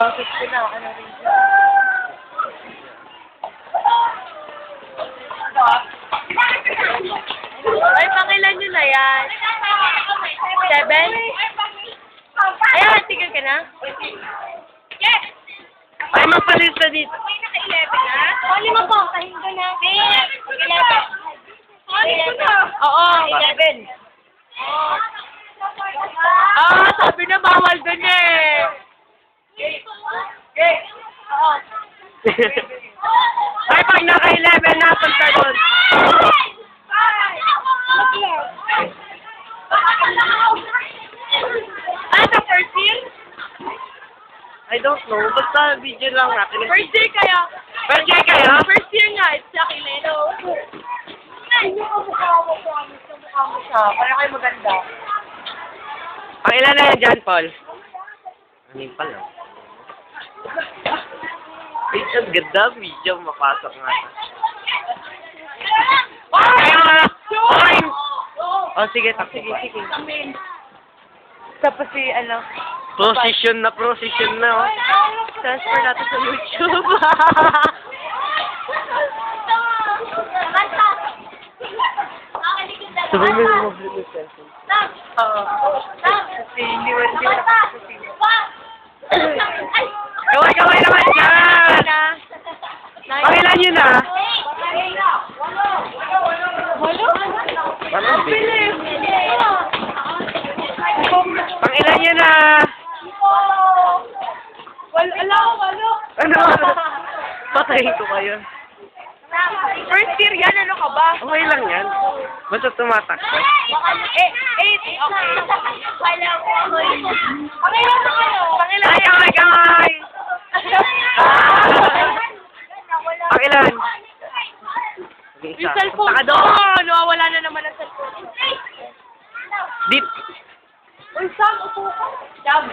Bakit ko na, ano rin siya. Ay, pangilan nyo na yan. 7? Ayan, tigil ka na? Yes! Ay, magpalista dito. May naka-11 na? O, 5 po. Kahin ko na. 11. Oo. 11. Ah, sabi na bawal dun eh. Oo. Ay, pag naka-11 na, punta dun. Ah, sa first year? I don't know. Basta video lang natin. First year kaya? First year kaya? First year nga. It's sa Kileno. Ay, yung kamukha mo. Kamukha mo siya. Para kayo maganda. Ang ilan na yan dyan, Paul? Ano pala? Wait, ang ganda. Video mapasok nga. Ay! Oh, sige. Sige. Tapos si, ano? Procession na. Oh. Transfer natin sa YouTube. Sabi mo yung mag-blue cellphone. Oo. Kasi hindi mo nakakasasino. Kaway naman dyan! Pangilan nyo na? Walo? Bilis! Pangilan nyo na? Walo. Ano? Patayin ko kayo. First year yan, ano ka ba? Okay lang yan. Basta tumatak. 8. Okay. Pangilan na kayo. Ay! Pangilan? Yung cellphone. Saka doon! Nawawala na naman ang cellphone. Deep. Uy, Sam, upo ka. Sam.